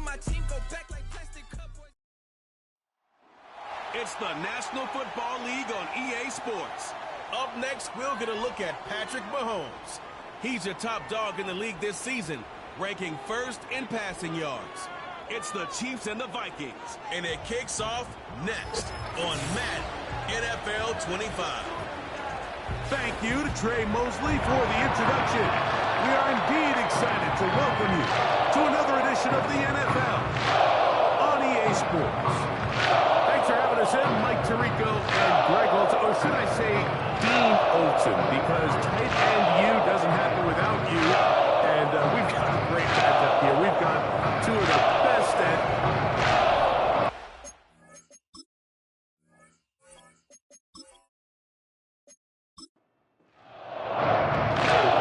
and my team go back like plastic cup boys. It's the National Football League on EA Sports. Up next, we'll get a look at Patrick Mahomes. He's your top dog in the league this season, ranking first in passing yards. It's the Chiefs and the Vikings, and it kicks off next on Madden NFL 25. Thank you to Trey Mosley for the introduction. We are indeed excited to welcome you to another edition of the NFL on EA Sports. Thanks for having us in, Mike Tirico and Greg Olson, or should I say Dean Olson, because tight end you doesn't happen without you. And we've got a great matchup here. We've got two of the best at...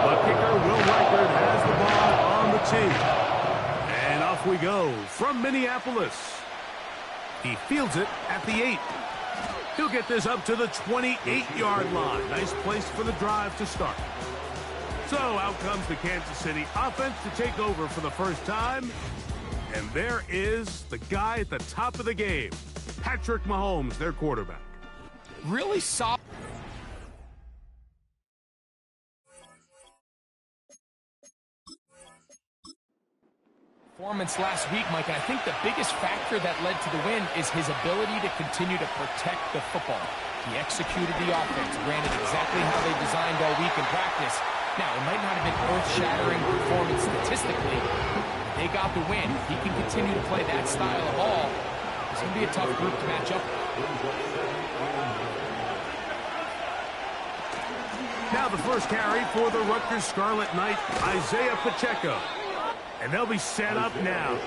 The kicker, Will Reichard, has the ball on the tee. And off we go from Minneapolis. He fields it at the 8. He'll get this up to the 28-yard line. Nice place for the drive to start. So out comes the Kansas City offense to take over for the first time. And there is the guy at the top of the game, Patrick Mahomes, their quarterback. Really solid. Performance last week, Mike, and I think the biggest factor that led to the win is his ability to continue to protect the football. He executed the offense, ran it exactly how they designed all week in practice. Now, it might not have been earth-shattering performance statistically. They got the win. He can continue to play that style of ball. It's going to be a tough group to match up with. Now the first carry for the Rutgers Scarlet Knight, Isaiah Pacheco. And they'll be set up now.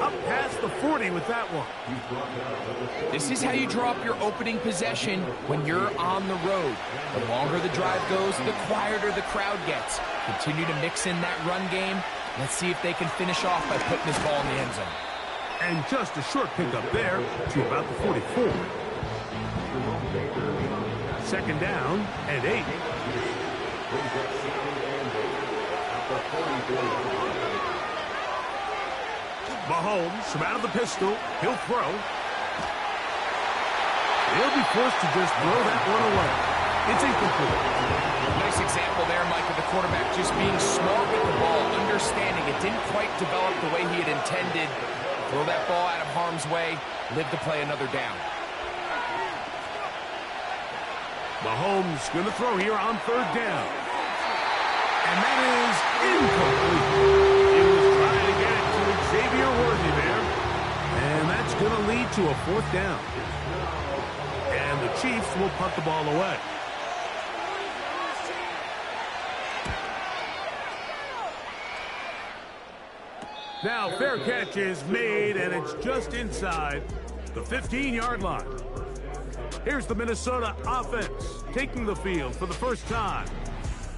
Up past the 40 with that one. This is how you draw up your opening possession when you're on the road. The longer the drive goes, the quieter the crowd gets. Continue to mix in that run game. Let's see if they can finish off by putting this ball in the end zone. And just a short pickup there to about the 44. Second down and 8. Mahomes from out of the pistol. He'll throw. He'll be forced to just throw that one away. It's incomplete. Nice example there, Mike, of the quarterback just being smart with the ball, understanding it didn't quite develop the way he had intended. Throw that ball out of harm's way, live to play another down. Mahomes going to throw here on third down. And that is incomplete. He was trying to get it to Xavier Worthy there. And that's going to lead to a fourth down. And the Chiefs will punt the ball away. Now, fair catch is made, and it's just inside the 15-yard line. Here's the Minnesota offense taking the field for the first time.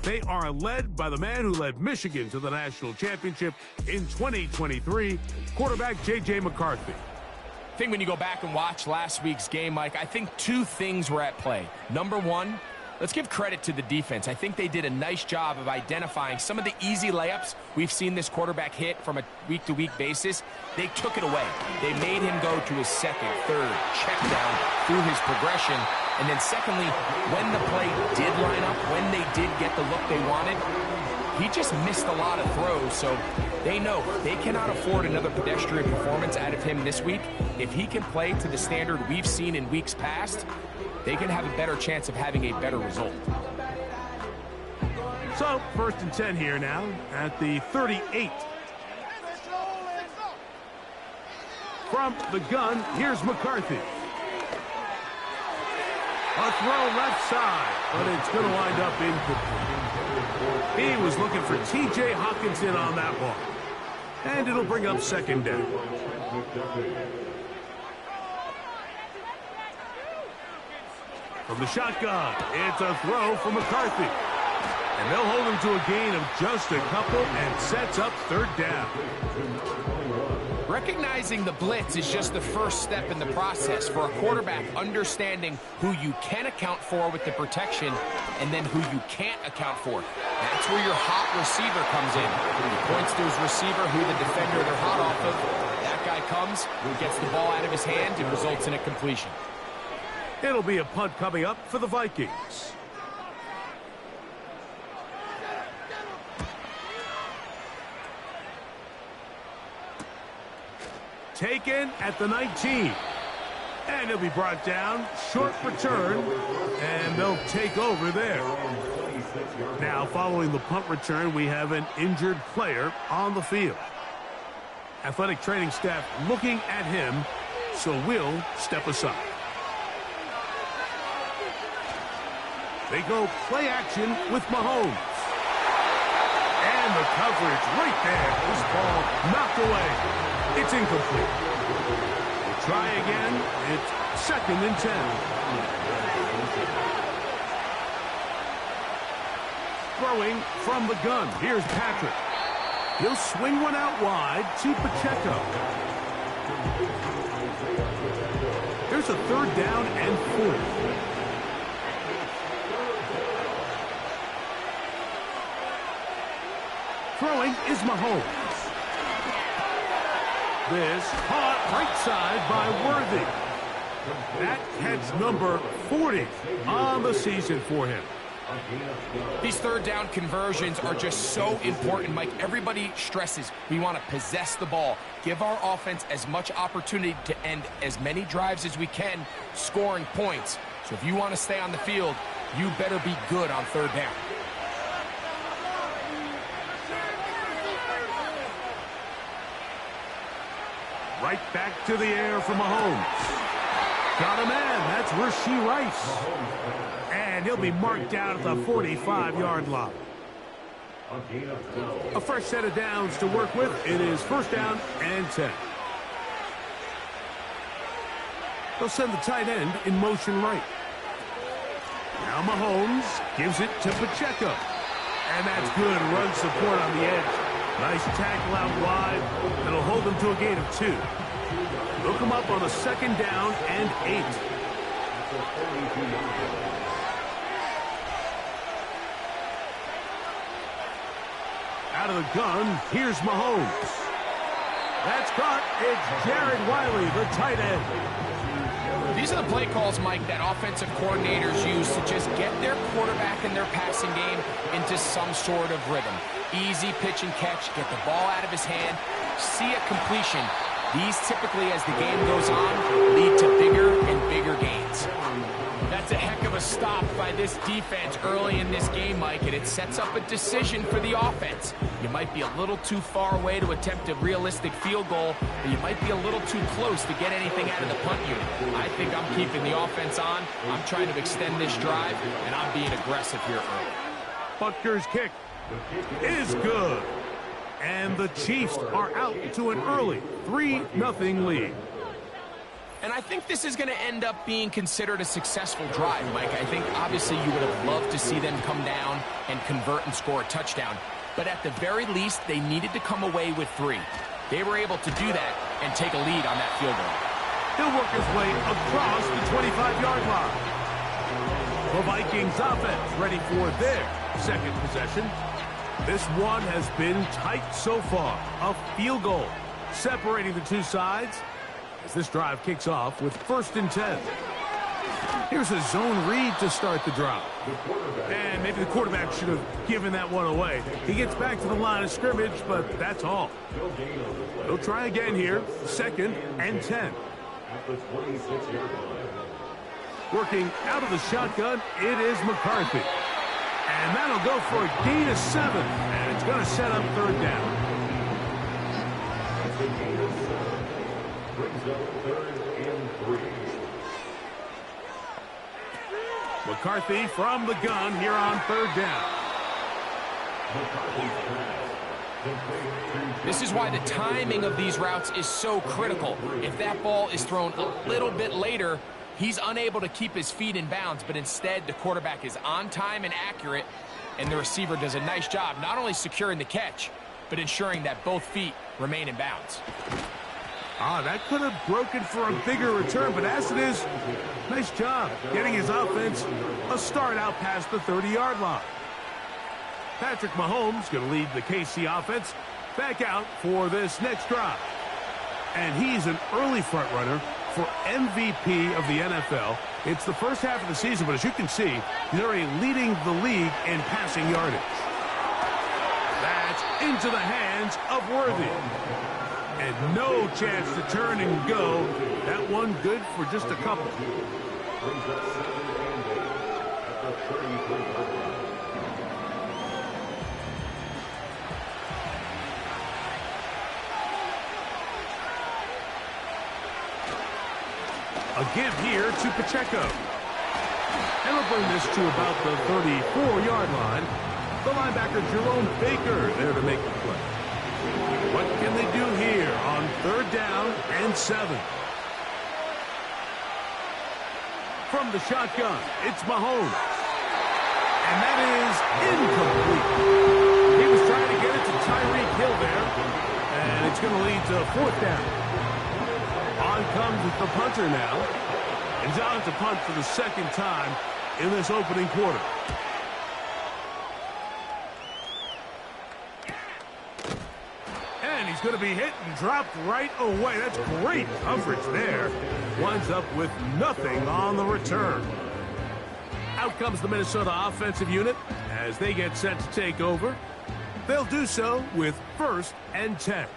They are led by the man who led Michigan to the national championship in 2023, quarterback J.J. McCarthy. I think when you go back and watch last week's game, Mike, I think two things were at play. Number one, let's give credit to the defense. I think they did a nice job of identifying some of the easy layups we've seen this quarterback hit from a week-to-week basis. They took it away. They made him go to his second, third, check down through his progression. And then secondly, when the play did line up, when they did get the look they wanted, he just missed a lot of throws. So they know they cannot afford another pedestrian performance out of him this week. If he can play to the standard we've seen in weeks past, they can have a better chance of having a better result. So, 1st and 10 here now at the 38. From the gun, here's McCarthy. A throw left side, but it's going to wind up incomplete. He was looking for T.J. Hawkinson on that one. And it'll bring up second down. From the shotgun, it's a throw for McCarthy. And they'll hold him to a gain of just a couple and sets up third down. Recognizing the blitz is just the first step in the process for a quarterback, understanding who you can account for with the protection and then who you can't account for. That's where your hot receiver comes in. He points to his receiver, who the defender they're hot off of. That slot guy comes, gets the ball out of his hand, and results in a completion. It'll be a punt coming up for the Vikings. Taken at the 19. And he'll be brought down. Short return. And they'll take over there. Now, following the punt return, we have an injured player on the field. Athletic training staff looking at him, so we'll step aside. They go play action with Mahomes. And the coverage right there. This ball knocked away. It's incomplete. We'll try again. It's 2nd and 10. Throwing from the gun. Here's Patrick. He'll swing one out wide to Pacheco. There's a 3rd down and 4. Throwing is Mahomes. This caught right side by Worthy. That catch number 40 on the season for him. These 3rd down conversions are just so important, Mike. Everybody stresses we want to possess the ball, give our offense as much opportunity to end as many drives as we can, scoring points. So if you want to stay on the field, you better be good on 3rd down. Right back to the air for Mahomes. Got a man. That's Rashee Rice. And he'll be marked down at the 45-yard line. A fresh set of downs to work with. It is 1st down and 10. They'll send the tight end in motion right. Now Mahomes gives it to Pacheco. And that's good run support on the edge. Nice tackle out wide. That'll hold them to a gain of 2. They'll come up on a 2nd down and 8. Out of the gun, here's Mahomes. That's caught. It's Jared Wiley, the tight end. These are the play calls, Mike, that offensive coordinators use to just get their quarterback and their passing game into some sort of rhythm. Easy pitch and catch, get the ball out of his hand, see a completion. These typically, as the game goes on, lead to bigger and bigger gains. That's a heck of a stop by this defense early in this game, Mike, and it sets up a decision for the offense. You might be a little too far away to attempt a realistic field goal, but you might be a little too close to get anything out of the punt unit. I think I'm keeping the offense on. I'm trying to extend this drive, and I'm being aggressive here early. Butker's kick is good. And the Chiefs are out to an early 3-0 lead. And I think this is going to end up being considered a successful drive, Mike. I think obviously you would have loved to see them come down and convert and score a touchdown. But at the very least, they needed to come away with 3. They were able to do that and take a lead on that field goal. He'll work his way across the 25-yard line. The Vikings offense ready for their 2nd possession. This one has been tight so far. A field goal separating the two sides as this drive kicks off with 1st and 10. Here's a zone read to start the drive. And maybe the quarterback should have given that one away. He gets back to the line of scrimmage, but that's all. They'll try again here. 2nd and 10. Working out of the shotgun, it is McCarthy. And that'll go for a gain of 7. And it's going to set up 3rd down. McCarthy from the gun here on 3rd down. This is why the timing of these routes is so critical. If that ball is thrown a little bit later, he's unable to keep his feet in bounds, but instead the quarterback is on time and accurate, and the receiver does a nice job not only securing the catch, but ensuring that both feet remain in bounds. That could have broken for a bigger return, but as it is, nice job getting his offense a start out past the 30-yard line. Patrick Mahomes going to lead the KC offense back out for this next drive. And he's an early front runner for MVP of the NFL. It's the first half of the season, but as you can see, he's already leading the league in passing yardage. That's into the hands of Worthy. And no chance to turn and go. That one good for just a couple. A give here to Pacheco. And we'll bring this to about the 34-yard line. The linebacker, Jerome Baker, there to make the play. What can they do here on 3rd down and 7? From the shotgun, it's Mahomes. And that is incomplete. He was trying to get it to Tyreek Hill there. And it's going to lead to 4th down. On comes the punter now. He's on to punt for the 2nd time in this opening quarter. And he's going to be hit and dropped right away. That's great coverage there. Winds up with nothing on the return. Out comes the Minnesota offensive unit as they get set to take over. They'll do so with 1st and 10.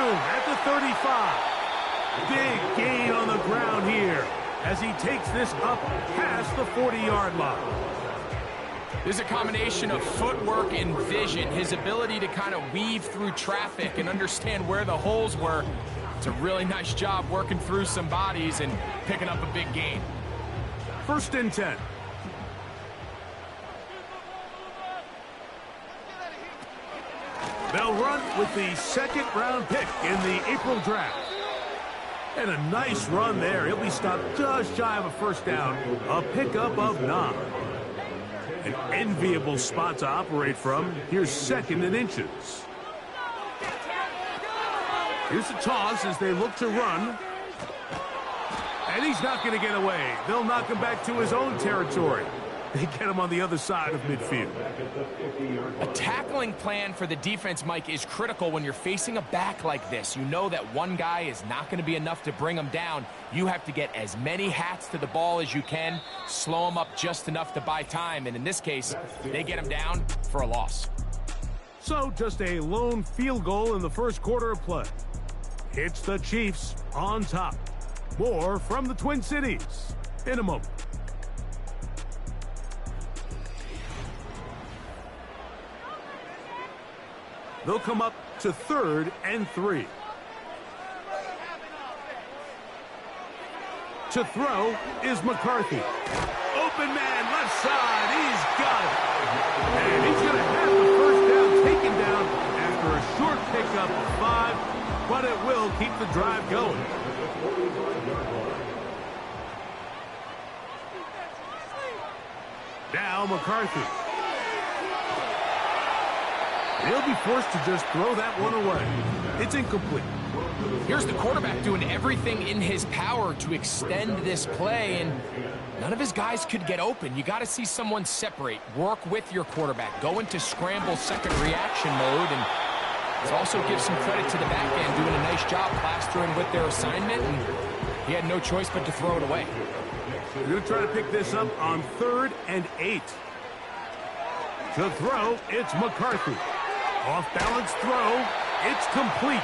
At the 35. Big gain on the ground here as he takes this up past the 40-yard line. There's a combination of footwork and vision, his ability to kind of weave through traffic and understand where the holes were. It's a really nice job working through some bodies and picking up a big gain. 1st and 10. They'll run with the 2nd-round pick in the April draft. And a nice run there. He'll be stopped just shy of a 1st down. A pickup of 9. An enviable spot to operate from. Here's 2nd and inches. Here's a toss as they look to run. And he's not going to get away. They'll knock him back to his own territory. They get him on the other side of midfield. A tackling plan for the defense, Mike, is critical when you're facing a back like this. You know that one guy is not going to be enough to bring him down. You have to get as many hats to the ball as you can, slow him up just enough to buy time. And in this case, they get him down for a loss. So just a lone field goal in the 1st quarter of play. It's the Chiefs on top. More from the Twin Cities in a moment. They'll come up to 3rd and 3. To throw is McCarthy. Open man, left side. He's got it. And he's going to have the 1st down taken down after a short pickup of 5, but it will keep the drive going. Now McCarthy. He'll be forced to just throw that one away. It's incomplete. Here's the quarterback doing everything in his power to extend this play, and none of his guys could get open. You got to see someone separate, work with your quarterback, go into scramble 2nd reaction mode, and let's also give some credit to the back end doing a nice job plastering with their assignment, and he had no choice but to throw it away. They're going to try to pick this up on 3rd and 8. To throw, it's McCarthy. Off-balance throw. It's complete.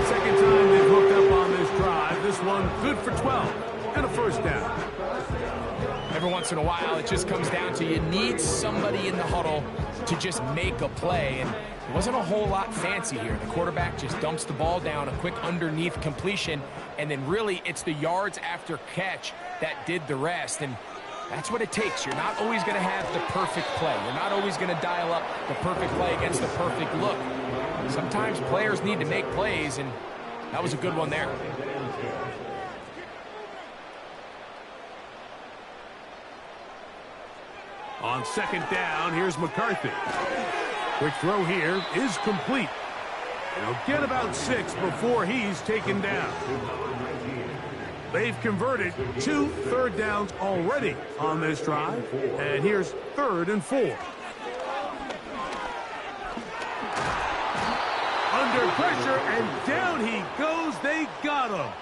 2nd time they've hooked up on this drive. This one good for 12 and a 1st down. Every once in a while, it just comes down to you need somebody in the huddle to just make a play, and it wasn't a whole lot fancy here. The quarterback just dumps the ball down, a quick underneath completion, and then really it's the yards after catch that did the rest. And that's what it takes. You're not always going to have the perfect play. You're not always going to dial up the perfect play against the perfect look. Sometimes players need to make plays, and that was a good one there. On 2nd down, here's McCarthy. Quick throw here is complete. He'll get about 6 before he's taken down. They've converted 2 3rd downs already on this drive. And here's 3rd and 4. pressure, and down he goes. They got him.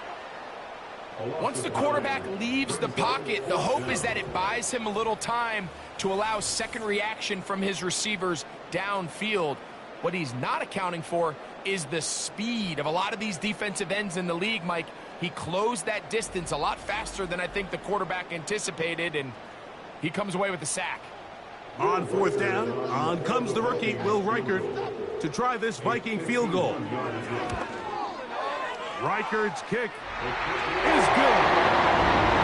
Once the quarterback leaves the pocket, the hope is that it buys him a little time to allow second reaction from his receivers downfield. What he's not accounting for is the speed of a lot of these defensive ends in the league, Mike. He closed that distance a lot faster than I think the quarterback anticipated, and he comes away with the sack. On fourth down, on comes the rookie, Will Reichert, to try this Viking field goal. Reichert's kick is good.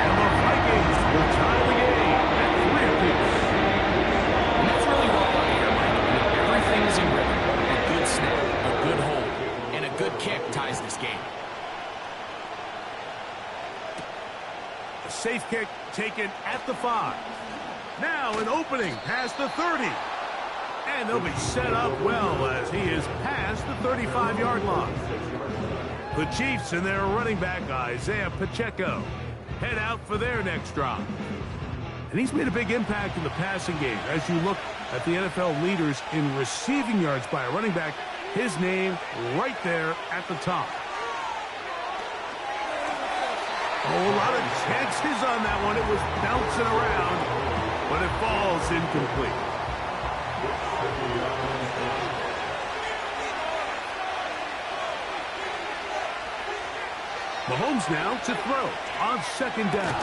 And the Vikings will tie the game at 3 apiece. And that's really what I want to hear, Mike. Everything's in rhythm. A good snap, a good hold, and a good kick ties this game. A safe kick taken at the 5. Now an opening past the 30. And they'll be set up well as he is past the 35-yard line. The Chiefs and their running back, Isaiah Pacheco, head out for their next drive. And he's made a big impact in the passing game. As you look at the NFL leaders in receiving yards by a running back, his name right there at the top. Oh, a lot of chances on that one. It was bouncing around, but it falls incomplete. Mahomes now to throw on second down.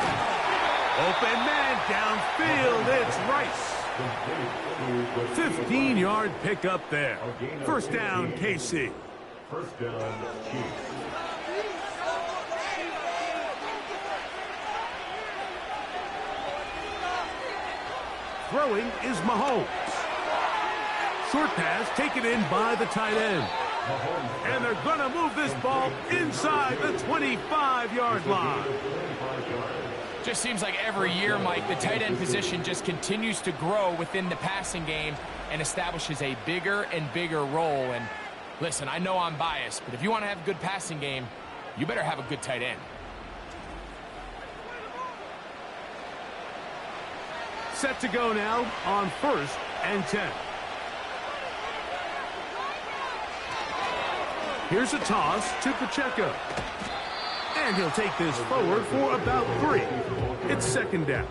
Open man downfield. It's Rice. 15-yard pickup there. First down, KC. First down, Chiefs. Throwing is Mahomes. Short pass taken in by the tight end. And they're going to move this ball inside the 25-yard line. Just seems like every year, Mike, the tight end position just continues to grow within the passing game and establishes a bigger and bigger role. And listen, I know I'm biased, but if you want to have a good passing game, you better have a good tight end. Set to go now on 1st and 10. Here's a toss to Pacheco. And he'll take this forward for about 3. It's second down.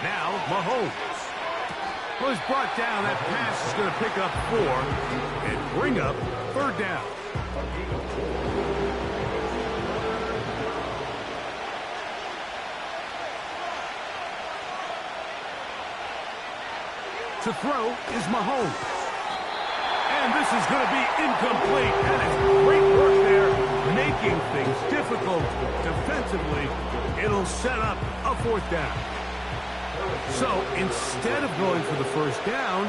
Now Mahomes. Well, he's brought down. That pass is going to pick up 4 and bring up third down. To throw is Mahomes. And this is going to be incomplete. That is great work there, making things difficult defensively. It'll set up a 4th down. So instead of going for the first down,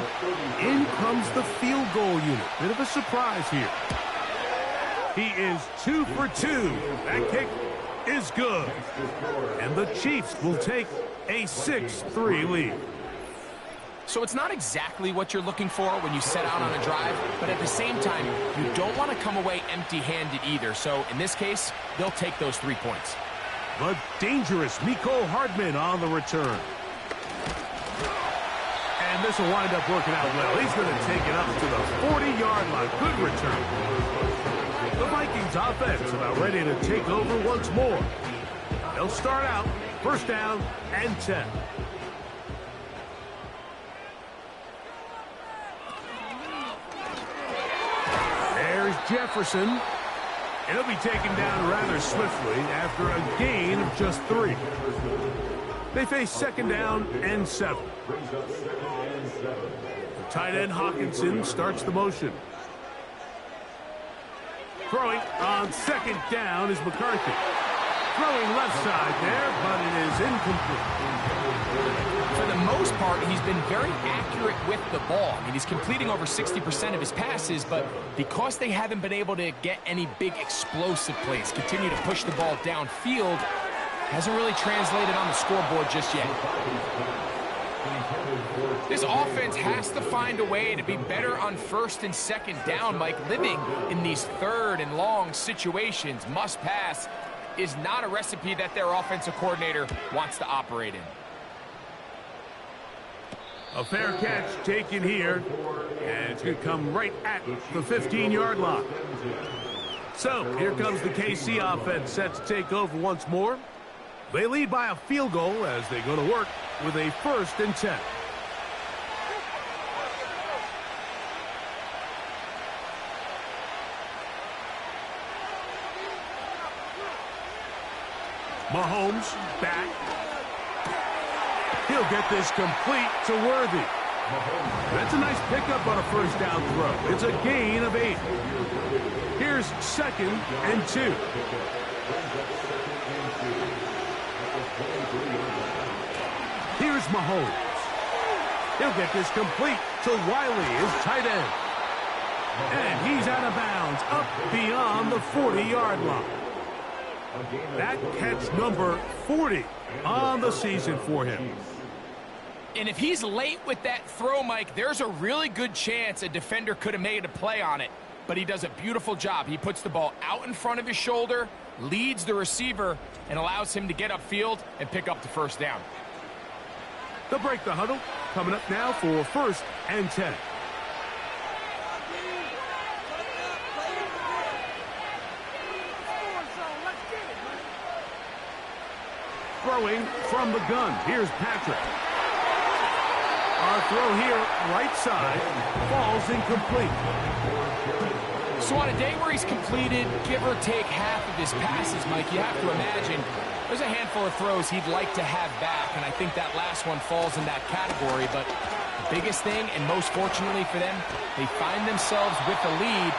in comes the field goal unit. Bit of a surprise here. He is 2 for 2. That kick is good. And the Chiefs will take a 6-3 lead. So it's not exactly what you're looking for when you set out on a drive, but at the same time, you don't want to come away empty-handed either. So in this case, they'll take those 3 points. The dangerous Mecole Hardman on the return. And this will wind up working out well. He's going to take it up to the 40-yard line. Good return. The Vikings offense about ready to take over once more. They'll start out first down and 10. There's Jefferson. And he'll be taken down rather swiftly after a gain of just 3. They face second down and 7. The tight end Hawkinson starts the motion. Throwing on second down is McCarthy. Throwing left side there, but it is incomplete. For the most part, he's been very accurate with the ball. I mean, he's completing over 60% of his passes, but because they haven't been able to get any big explosive plays, continue to push the ball downfield, hasn't really translated on the scoreboard just yet. This offense has to find a way to be better on first and second down, Mike. Living in these third and long situations, must pass, is not a recipe that their offensive coordinator wants to operate in. A fair catch taken here, and it's going to come right at the 15-yard line. So here comes the KC offense set to take over once more. They lead by a field goal as they go to work with a 1st and 10. Mahomes back. He'll get this complete to Worthy. That's a nice pickup on a 1st down throw. It's a gain of 8. Here's 2nd and 2. Here's Mahomes. He'll get this complete to Wiley, his tight end. And he's out of bounds, up beyond the 40-yard line. That catch number 40 on the season for him. And if he's late with that throw, Mike, there's a really good chance a defender could have made a play on it. But he does a beautiful job. He puts the ball out in front of his shoulder, leads the receiver, and allows him to get upfield and pick up the 1st down. They'll break the huddle. Coming up now for 1st and 10. Throwing from the gun. Here's Patrick. Our throw here, right side, falls incomplete. So on a day where he's completed, give or take half of his passes, Mike, you have to imagine there's a handful of throws he'd like to have back, and I think that last one falls in that category. But the biggest thing, and most fortunately for them, they find themselves with the lead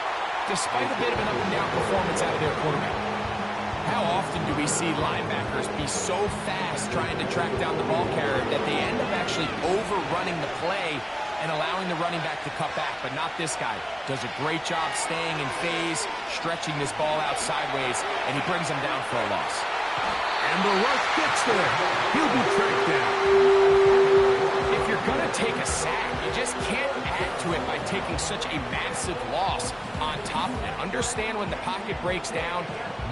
despite a bit of an up-and-down performance out of their quarterback. How often do we see linebackers be so fast trying to track down the ball carrier that they end up actually overrunning the play and allowing the running back to cut back? But not this guy. Does a great job staying in phase, stretching this ball out sideways, and he brings them down for a loss. And the rush gets there. He'll be tracked down. If you're going to take a sack, you just can't add to it by taking such a massive loss on top of it. Understand when the pocket breaks down,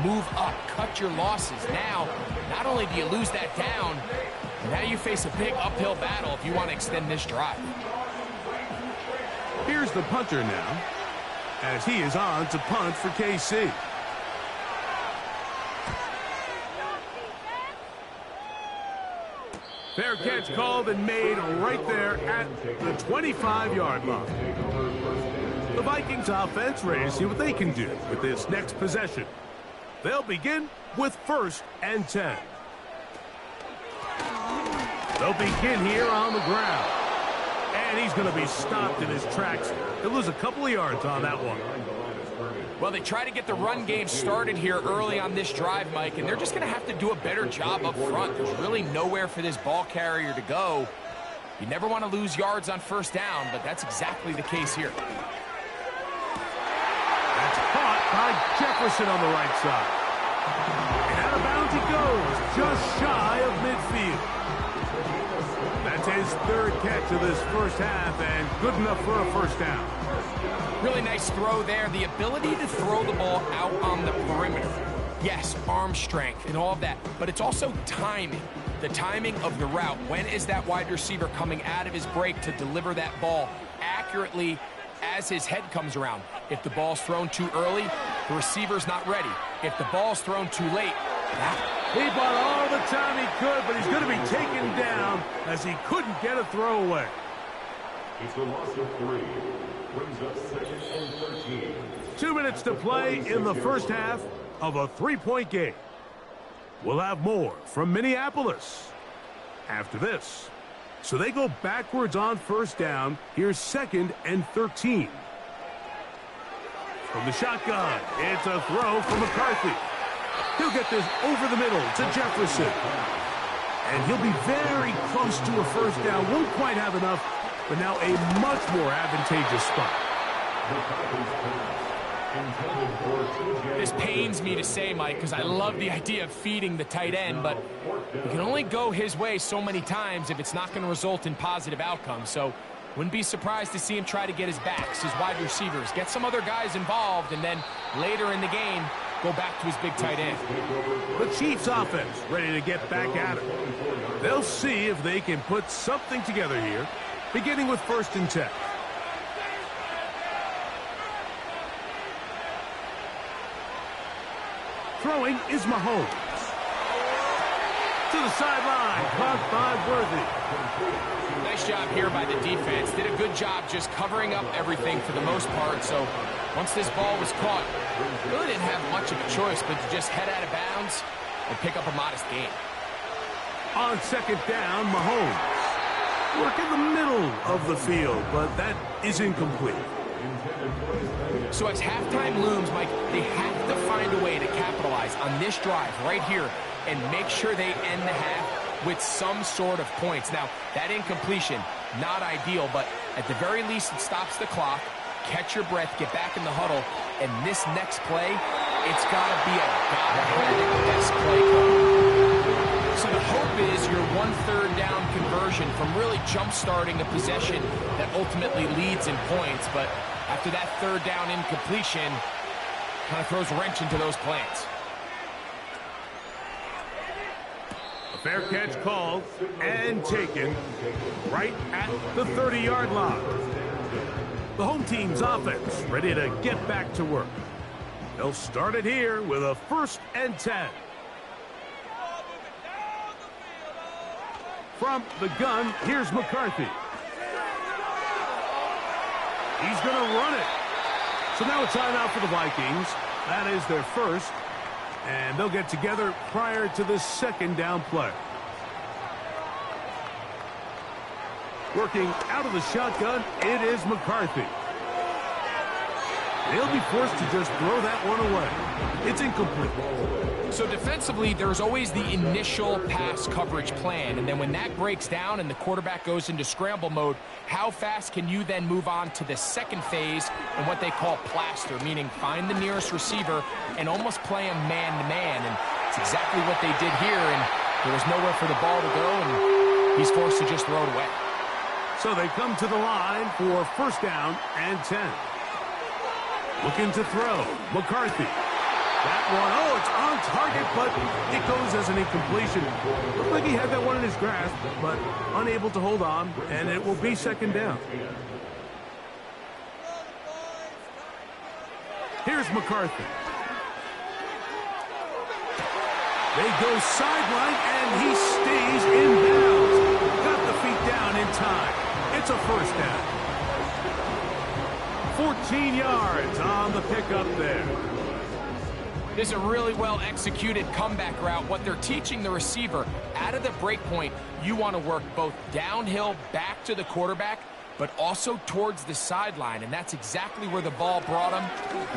move up, cut your losses. Now, not only do you lose that down, now you face a big uphill battle if you want to extend this drive. Here's the punter now, as he is on to punt for KC. Fair catch called and made right there at the 25-yard line. The Vikings offense ready to see what they can do with this next possession. They'll begin with 1st and 10. They'll begin here on the ground. And he's going to be stopped in his tracks. He'll lose a couple of yards on that one. Well, they try to get the run game started here early on this drive, Mike, and they're just going to have to do a better job up front. There's really nowhere for this ball carrier to go. You never want to lose yards on 1st down, but that's exactly the case here. That's caught by Jefferson on the right side. And out of bounds he goes, just shy of midfield. That's his 3rd catch of this 1st half, and good enough for a 1st down. Really nice throw there. The ability to throw the ball out on the perimeter. Yes, arm strength and all of that, but it's also timing. The timing of the route. When is that wide receiver coming out of his break to deliver that ball accurately as his head comes around? If the ball's thrown too early, the receiver's not ready. If the ball's thrown too late, he bought all the time he could, but he's going to be taken down as he couldn't get a throwaway. It's a loss of 3. Brings up 2nd and 13. 2 minutes to play in the 1st half of a 3-point game. We'll have more from Minneapolis after this. So they go backwards on 1st down. Here's 2nd and 13. From the shotgun, it's a throw from McCarthy. He'll get this over the middle to Jefferson. And he'll be very close to a 1st down. Won't quite have enough, but now a much more advantageous spot. This pains me to say, Mike, because I love the idea of feeding the tight end, but you can only go his way so many times if it's not going to result in positive outcomes. So wouldn't be surprised to see him try to get his backs, his wide receivers, get some other guys involved, and then later in the game, go back to his big tight end. The Chiefs offense ready to get back at it. They'll see if they can put something together here, beginning with 1st and 10. Throwing is Mahomes. To the sideline, caught by Worthy. Nice job here by the defense. Did a good job just covering up everything for the most part. So once this ball was caught, really didn't have much of a choice but to just head out of bounds and pick up a modest gain. On 2nd down, Mahomes. Work in the middle of the field, but that is incomplete. So as halftime looms, Mike, they have to find a way to capitalize on this drive right here and make sure they end the half with some sort of points. Now, that incompletion, not ideal, but at the very least, it stops the clock. Catch your breath, get back in the huddle, and this next play, it's got to be a God-handed best play call. So the hope is your 1/3 down conversion from really jump-starting a possession that ultimately leads in points, but after that 3rd down incompletion, kind of throws a wrench into those plans. A fair catch called and taken right at the 30-yard line. The home team's offense ready to get back to work. They'll start it here with a 1st and 10. From the gun, here's McCarthy. He's going to run it. So now a timeout for the Vikings. That is their 1st. And they'll get together prior to the 2nd down play. Working out of the shotgun, it is McCarthy. They'll be forced to just throw that one away. It's incomplete. So defensively, there's always the initial pass coverage plan, and then when that breaks down and the quarterback goes into scramble mode, how fast can you then move on to the 2nd phase and what they call plaster, meaning find the nearest receiver and almost play him man-to-man, and it's exactly what they did here, and there was nowhere for the ball to go, and he's forced to just throw it away. So they come to the line for 1st down and 10. Looking to throw. McCarthy. That one, oh, it's on target, but it goes as an incompletion. Looked like he had that one in his grasp, but unable to hold on, and it will be 2nd down. Here's McCarthy. They go sideline, and he stays in bounds. Got the feet down in time. It's a 1st down. 14 yards on the pickup there. This is a really well-executed comeback route. What they're teaching the receiver, out of the break point, you want to work both downhill back to the quarterback, but also towards the sideline, and that's exactly where the ball brought him.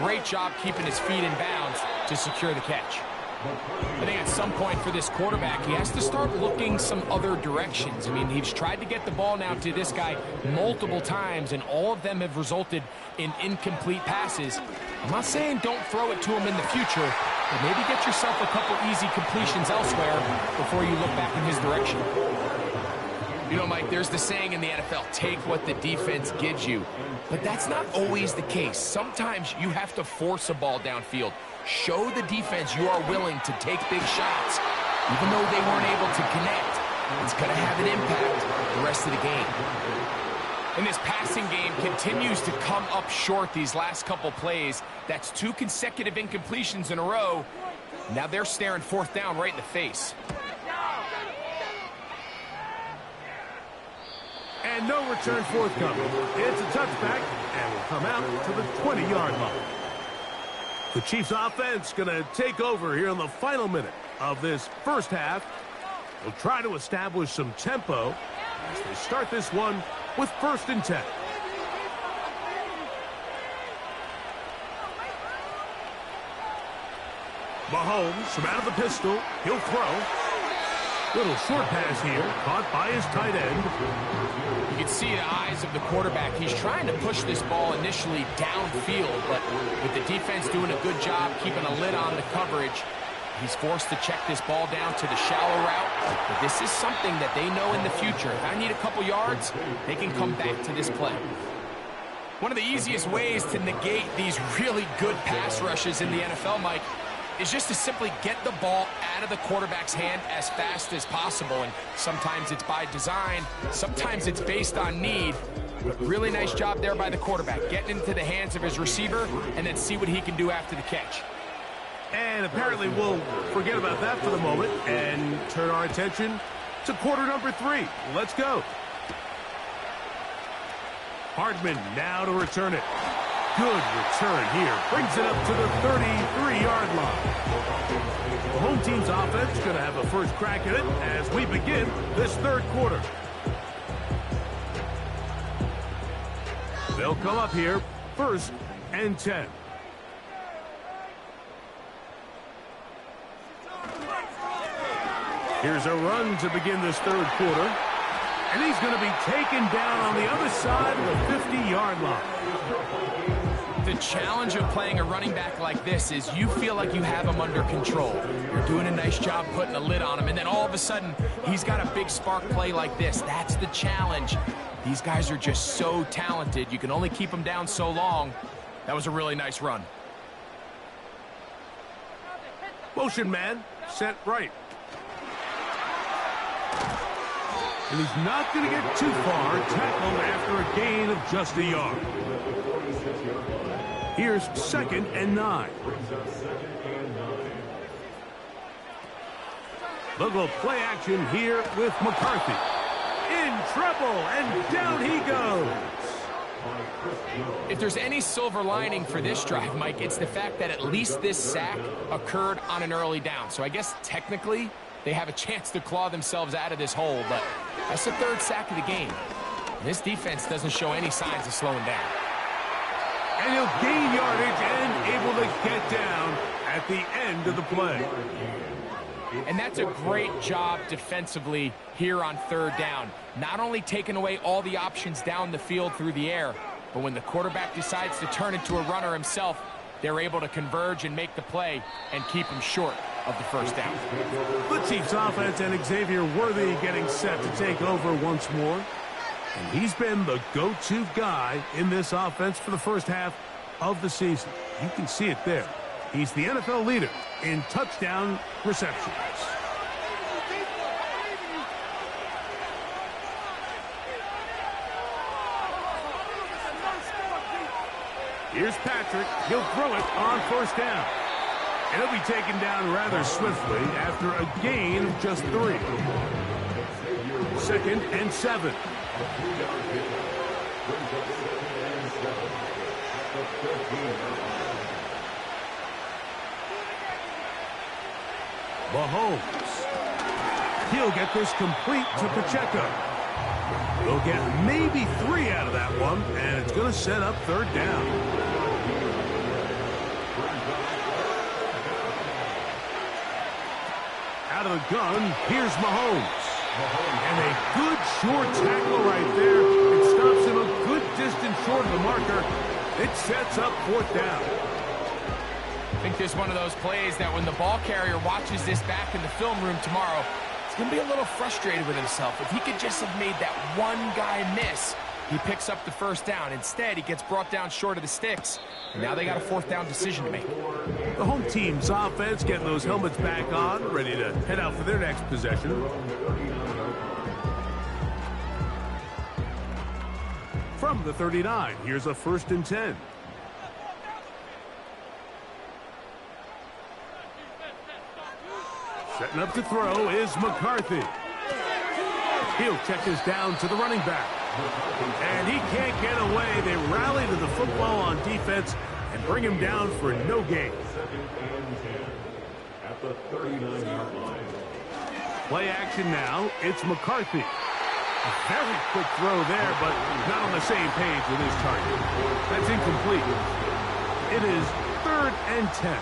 Great job keeping his feet in bounds to secure the catch. I think at some point for this quarterback, he has to start looking some other directions. I mean, he's tried to get the ball now to this guy multiple times, and all of them have resulted in incomplete passes. I'm not saying don't throw it to him in the future, but maybe get yourself a couple easy completions elsewhere before you look back in his direction. You know, Mike, there's the saying in the NFL, take what the defense gives you. But that's not always the case. Sometimes you have to force a ball downfield. Show the defense you are willing to take big shots. Even though they weren't able to connect, it's going to have an impact the rest of the game. And this passing game continues to come up short these last couple plays. That's 2 consecutive incompletions in a row. Now they're staring 4th down right in the face. And no return forthcoming. It's a touchback, and will come out to the 20-yard line. The Chiefs offense going to take over here in the final minute of this 1st half. They'll try to establish some tempo as they start this one with 1st and 10. Mahomes from out of the pistol. He'll throw. Little short pass here, caught by his tight end. You can see the eyes of the quarterback. He's trying to push this ball initially downfield, but with the defense doing a good job keeping a lid on the coverage, he's forced to check this ball down to the shallow route. But this is something that they know in the future. If I need a couple yards, they can come back to this play. One of the easiest ways to negate these really good pass rushes in the NFL, Mike, is just to simply get the ball out of the quarterback's hand as fast as possible. And sometimes it's by design, sometimes it's based on need. Really nice job there by the quarterback, getting into the hands of his receiver and then see what he can do after the catch. And apparently we'll forget about that for the moment and turn our attention to quarter number 3. Let's go. Hardman now to return it. Good return here. Brings it up to the 33-yard line. The home team's offense is going to have a first crack at it as we begin this third quarter. They'll come up here, 1st and 10. Here's a run to begin this third quarter. And he's going to be taken down on the other side of the 50-yard line. The challenge of playing a running back like this is you feel like you have him under control. You're doing a nice job putting a lid on him, and then all of a sudden, he's got a big spark play like this. That's the challenge. These guys are just so talented. You can only keep them down so long. That was a really nice run. Motion man, set right. And he's not going to get too far, tackled after a gain of just a yard. Here's 2nd and 9. Look at play action here with McCarthy. In trouble, and down he goes. If there's any silver lining for this drive, Mike, it's the fact that at least this sack occurred on an early down. So I guess technically they have a chance to claw themselves out of this hole, but that's the 3rd sack of the game. And this defense doesn't show any signs of slowing down. And he'll gain yardage and able to get down at the end of the play. And that's a great job defensively here on 3rd down. Not only taking away all the options down the field through the air, but when the quarterback decides to turn into a runner himself, they're able to converge and make the play and keep him short of the 1st down. The Chiefs offense and Xavier Worthy getting set to take over once more. And he's been the go-to guy in this offense for the first half of the season. You can see it there. He's the NFL leader in touchdown receptions. Here's Patrick. He'll throw it on 1st down. And he'll be taken down rather swiftly after a gain of just 3. 2nd and 7. Mahomes. He'll get this complete to Pacheco. They'll get maybe 3 out of that one, and it's going to set up 3rd down. Out of the gun, here's Mahomes. And a good short tackle right there. It stops him a good distance short of the marker. It sets up 4th down. I think this is one of those plays that when the ball carrier watches this back in the film room tomorrow, he's going to be a little frustrated with himself. If he could just have made that one guy miss, he picks up the 1st down. Instead, he gets brought down short of the sticks. And now they got a 4th down decision to make. The home team's offense getting those helmets back on, ready to head out for their next possession. From the 39, here's a 1st and 10. Setting up to throw is McCarthy. He'll check this down to the running back. And he can't get away. They rally to the football on defense and bring him down for no gain. At the 39-yard line. Play action now. It's McCarthy. A very quick throw there, but not on the same page with his target. That's incomplete. It is 3rd and 10.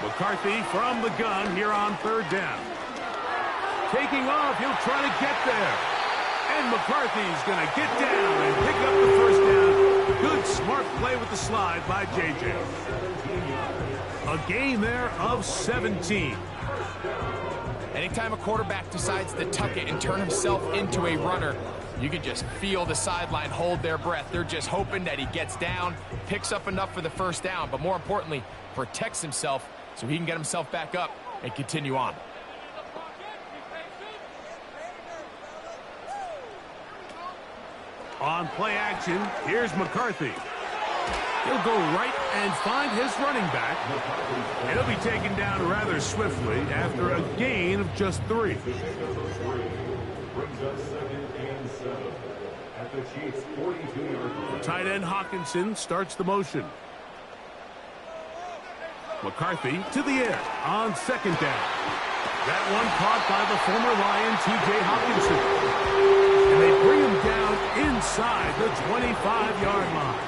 McCarthy from the gun here on 3rd down. Taking off, he'll try to get there. And McCarthy's going to get down and pick up the 1st down. Good, smart play with the slide by J.J. A gain there of 17. Anytime a quarterback decides to tuck it and turn himself into a runner, You can just feel the sideline hold their breath. They're just hoping that he gets down, picks up enough for the first down, but more importantly, protects himself so he can get himself back up and continue on. On play action, here's McCarthy. He'll go right and find his running back. And he'll be taken down rather swiftly after a gain of just 3. Brings up 2nd and 7 at the Chiefs' 42-yard line. Tight end Hawkinson starts the motion. McCarthy to the air on 2nd down. That one caught by the former Lion, T.J. Hawkinson. And they bring him down inside the 25-yard line.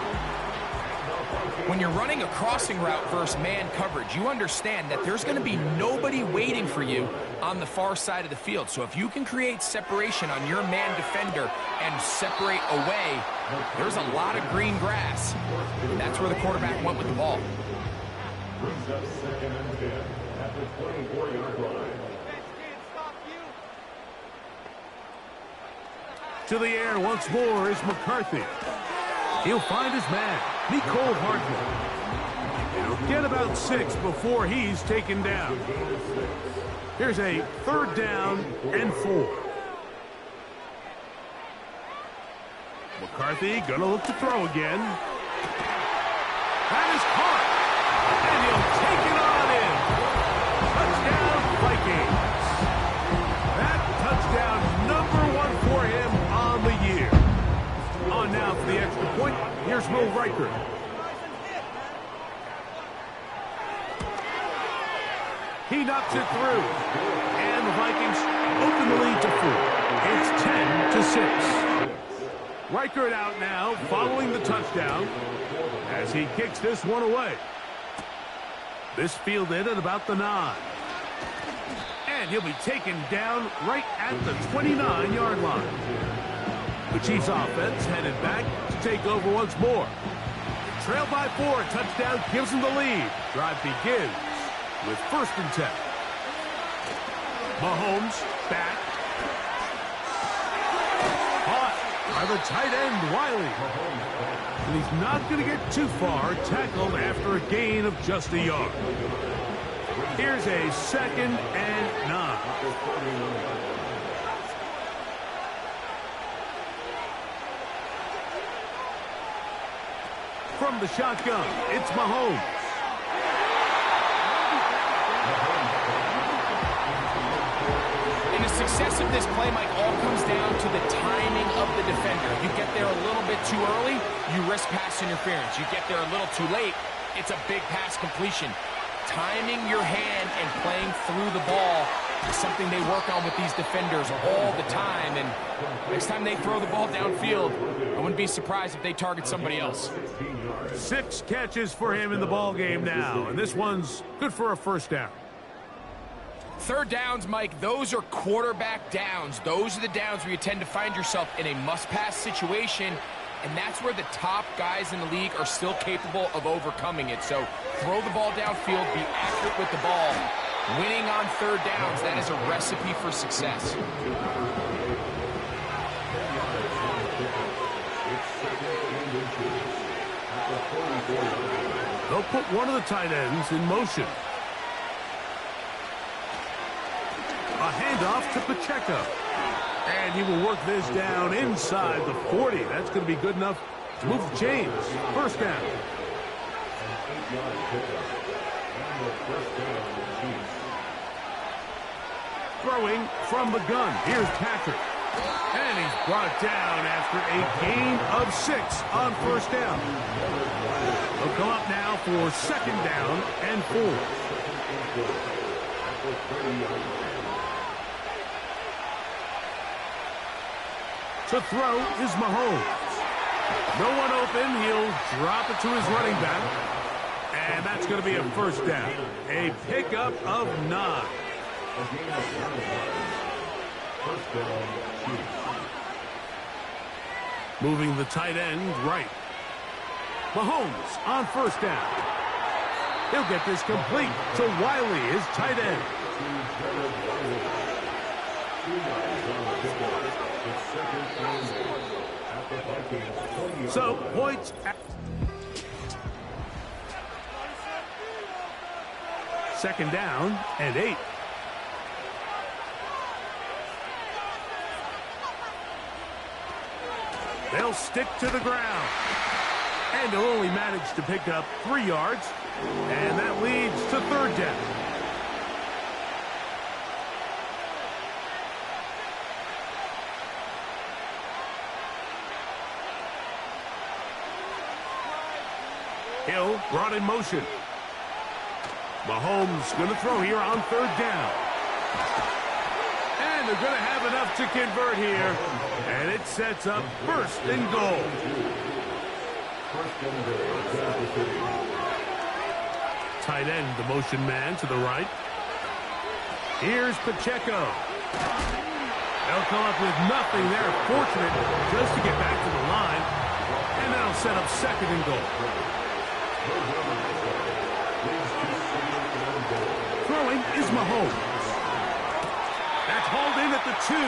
When you're running a crossing route versus man coverage, you understand that there's going to be nobody waiting for you on the far side of the field. So if you can create separation on your man defender and separate away, there's a lot of green grass. And that's where the quarterback went with the ball. Brings up 2nd and 10 at the 24-yard line. To the air once more is McCarthy. He'll find his man, Nicole Hardman. He'll get about 6 before he's taken down. Here's a 3rd down and 4. McCarthy gonna look to throw again. That is caught. And he'll take it on in. Touchdown, Vikings. That touchdown number 1 for him on the year. On now for the extra point, here's Will Riker. He knocks it through. And the Vikings open the lead to 4. It's 10-6. Riker out now, following the touchdown, as he kicks this one away. This fielded at about the 9. And he'll be taken down right at the 29-yard line. The Chiefs offense headed back to take over once more. Trailed by 4, touchdown gives them the lead. Drive begins with 1st and 10. Mahomes back. Caught by the tight end, Wiley. And he's not going to get too far, tackled after a gain of just a yard. Here's a 2nd and 9. From the shotgun, it's Mahomes. And the success of this play, Mike, all comes down to the timing of the defender. You get there a little bit too early, you risk pass interference. You get there a little too late, it's a big pass completion. Timing your hand and playing through the ball is something they work on with these defenders all the time. And next time they throw the ball downfield, I wouldn't be surprised if they target somebody else. 6 catches for him in the ball game now, and this one's good for a 1st down. 3rd downs, Mike, those are quarterback downs. Those are the downs where you tend to find yourself in a must-pass situation, and that's where the top guys in the league are still capable of overcoming it. So throw the ball downfield, be accurate with the ball. Winning on 3rd downs, that is a recipe for success. They'll put one of the tight ends in motion. A handoff to Pacheco. And he will work this down inside the 40. That's going to be good enough to move the chains. 1st down. Throwing from the gun. Here's Patrick. And he's brought down after a gain of 6 on 1st down. They'll come up now for 2nd down and 4. To throw is Mahomes. No one open. He'll drop it to his running back. And that's going to be a 1st down. A pickup of 9. Moving the tight end right. Mahomes on 1st down. He'll get this complete to Wiley, his tight end. yards on the pickup. It's second and 1 at the Vikings 20-yard So, line. points. Second down and 8. They'll stick to the ground. And they'll only manage to pick up 3 yards. And that leads to third down. Hill brought in motion. Mahomes going to throw here on third down. And they're going to have enough to convert here. And it sets up first and goal. First and goal, Kansas City. Tight end, the motion man to the right. Here's Pacheco. They'll come up with nothing there. Fortunate just to get back to the line. And that'll set up second and goal. Throwing is Mahomes. That's hauled in at the 2.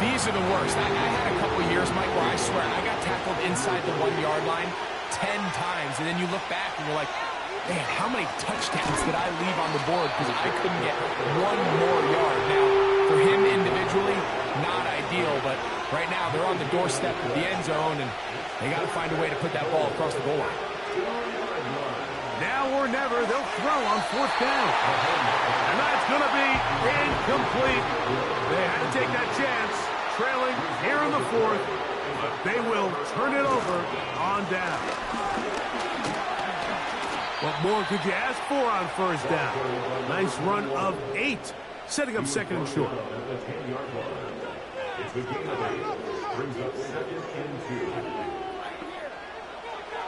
These are the worst. I had a couple years, Mike, where I swear I got tackled inside the 1-yard line 10 times, and then you look back and you're like, man, how many touchdowns did I leave on the board because I couldn't get one more yard? Now, for him individually, not ideal, but right now they're on the doorstep of the end zone, and they got to find a way to put that ball across the goal line. Now or never, they'll throw on fourth down. And that's going to be incomplete. They had to take that chance, trailing here in the fourth, but they will turn it over on down. What more could you ask for on first down? Nice run of 8, setting up second and short. At the 10-yard line. It's the gain of 8. Brings up second and 2.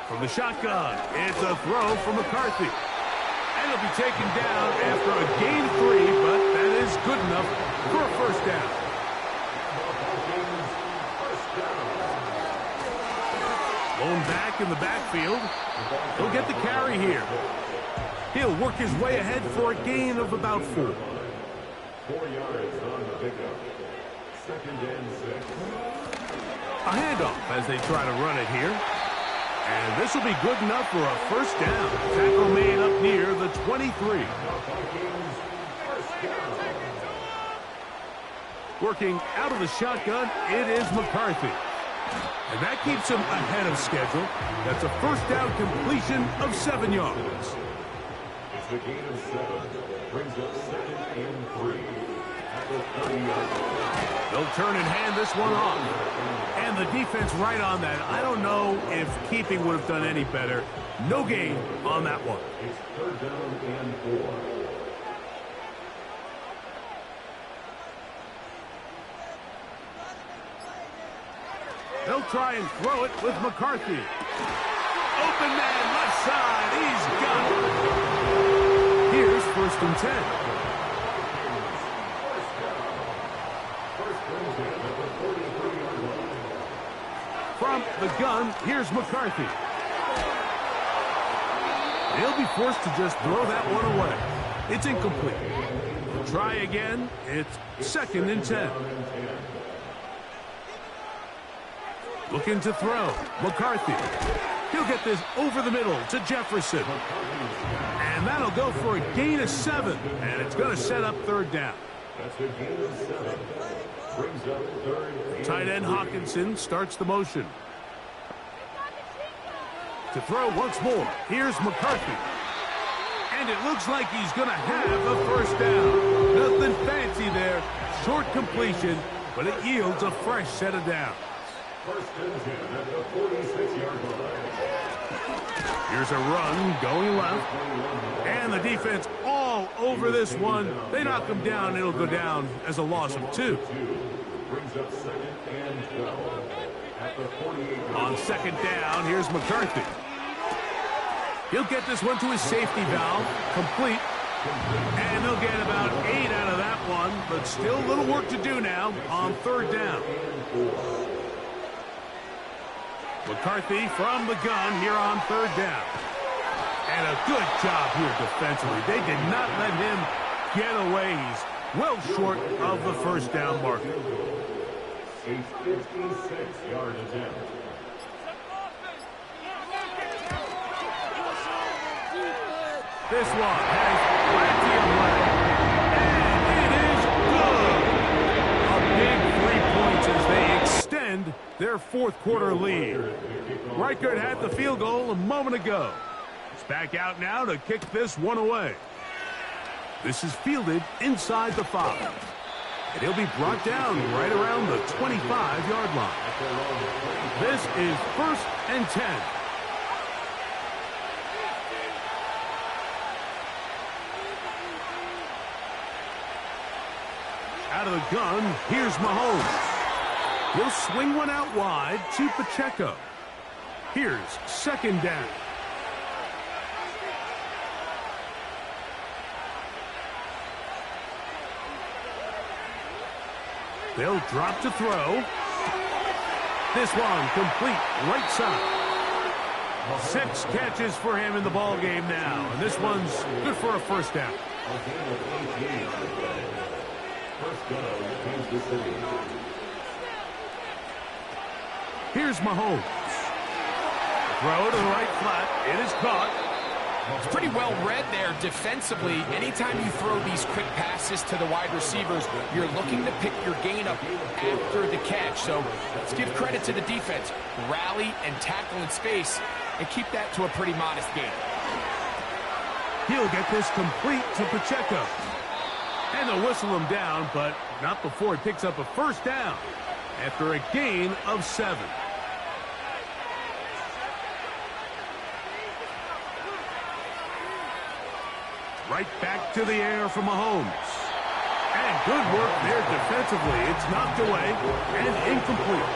From the shotgun, it's a throw from McCarthy. And it'll be taken down after a gain of 3, but that is good enough for a first down. Blown back in the backfield. He'll get the carry here. He'll work his way ahead for a gain of about 4. 4 yards on the pickup. Second and 6. A handoff as they try to run it here. And this will be good enough for a first down. Tackle made up near the 23. Working out of the shotgun, it is McCarthy. And that keeps him ahead of schedule. That's a first down completion of 7 yards. It's the gain of 7. Brings up second and 3. At the 30-yard line. They'll turn and hand this one off. And the defense right on that. I don't know if keeping would have done any better. No gain on that one. It's third down and 4. They'll try and throw it with McCarthy. Open man, left side. He's got it. Here's first and 10. From the gun, here's McCarthy. They'll be forced to just throw that one away. It's incomplete. They'll try again. It's second and 10. Looking to throw. McCarthy. He'll get this over the middle to Jefferson. And that'll go for a gain of 7. And it's going to set up third down. That's a gain of 7. Brings up third. Tight end Hawkinson starts the motion. To throw once more. Here's McCarthy. And it looks like he's going to have a first down. Nothing fancy there. Short completion, but it yields a fresh set of downs. First and 10 at the 46-yard line. Here's a run going left. And the defense all over this one. They knock him down. It'll go down as a loss of 2. Brings up second and 12 at the 48. On second down, here's McCarthy. He'll get this one to his safety valve. Complete. And they'll get about 8 out of that one. But still a little work to do now on third down. McCarthy from the gun here on third down. And a good job here defensively. They did not let him get away. He's well short of the first down marker. A 56-yard attempt. This one has plenty of leg, and it is good. A big 3 points as they extend their fourth quarter lead. Reichert had the field goal a moment ago. He's back out now to kick this one away. This is fielded inside the 5. And he'll be brought down right around the 25-yard line. This is 1st and 10. Out of the gun, here's Mahomes. He'll swing one out wide to Pacheco. Here's 2nd down. They'll drop to throw. This one complete right side. 6 catches for him in the ball game now, and this one's good for a 1st down. Here's Mahomes. Throw to the right flat. It is caught. It's pretty well read there defensively. Anytime you throw these quick passes to the wide receivers, you're looking to pick your gain up after the catch. So let's give credit to the defense. Rally and tackle in space and keep that to a pretty modest gain. He'll get this complete to Pacheco. And they'll whistle him down, but not before he picks up a 1st down after a gain of 7. Right back to the air for Mahomes. And good work there defensively. It's knocked away and incomplete.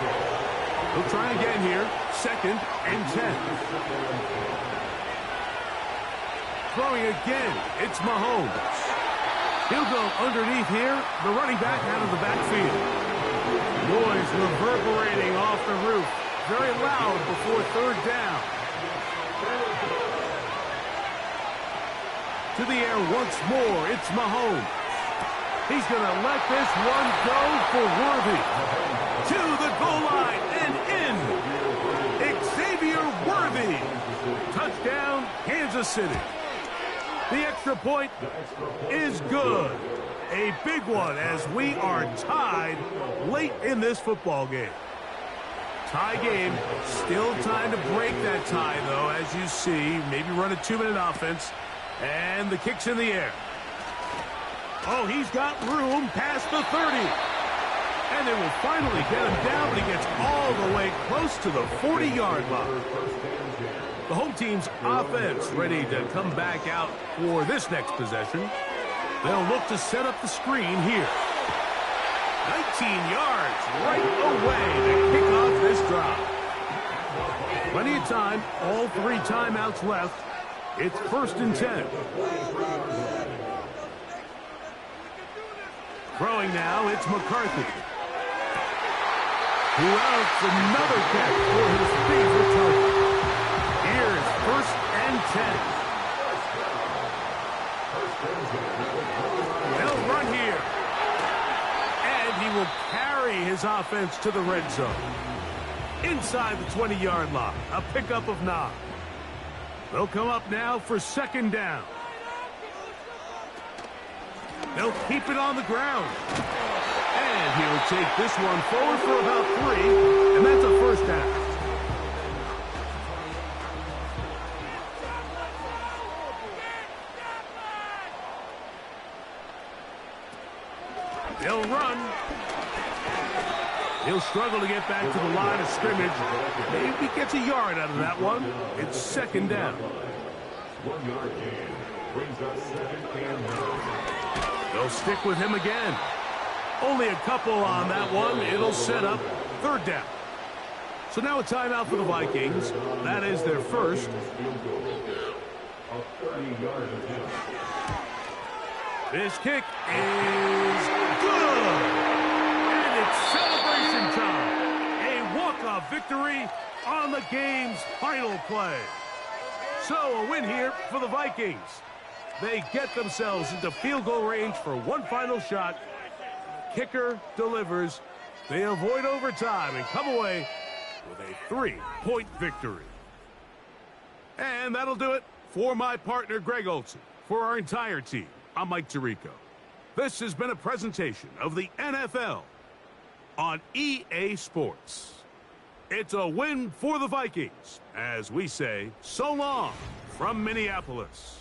He'll try again here. 2nd and 10. Throwing again. It's Mahomes. He'll go underneath here. The running back out of the backfield. Noise reverberating off the roof. Very loud before 3rd down. To the air once more. It's Mahomes. He's going to let this one go for Worthy. To the goal line and in. Xavier Worthy. Touchdown, Kansas City. The extra point is good. A big one as we are tied late in this football game. Tie game. Still time to break that tie, though, as you see. Maybe run a 2-minute offense. And the kick's in the air. Oh, he's got room past the 30. And they will finally get him down, but he gets all the way close to the 40-yard line. The home team's offense ready to come back out for this next possession. They'll look to set up the screen here. 19 yards right away to kick off this drive. Plenty of time. All 3 timeouts left. It's 1st and 10. Throwing now, it's McCarthy. Who outs another catch for his favorite target. Here's 1st and 10. They'll run here. And he will carry his offense to the red zone. Inside the 20-yard line, a pickup of 9. They'll come up now for 2nd down. They'll keep it on the ground. And he'll take this one forward for about 3, and that's a 1st down. They'll run. He'll struggle to get back to the line of scrimmage. Maybe gets a yard out of that one. It's 2nd down. 1-yard gain brings up 2nd and 9. They'll stick with him again. Only a couple on that one. It'll set up 3rd down. So now a timeout for the Vikings. That is their first. A 30-yard attempt. This kick is good. And it's celebration time. A walk-off victory on the game's final play. So a win here for the Vikings. They get themselves into field goal range for one final shot. Kicker delivers. They avoid overtime and come away with a 3-point victory. And that'll do it for my partner, Greg Olson. For our entire team, I'm Mike Tirico. This has been a presentation of the NFL on EA Sports. It's a win for the Vikings, as we say so long from Minneapolis.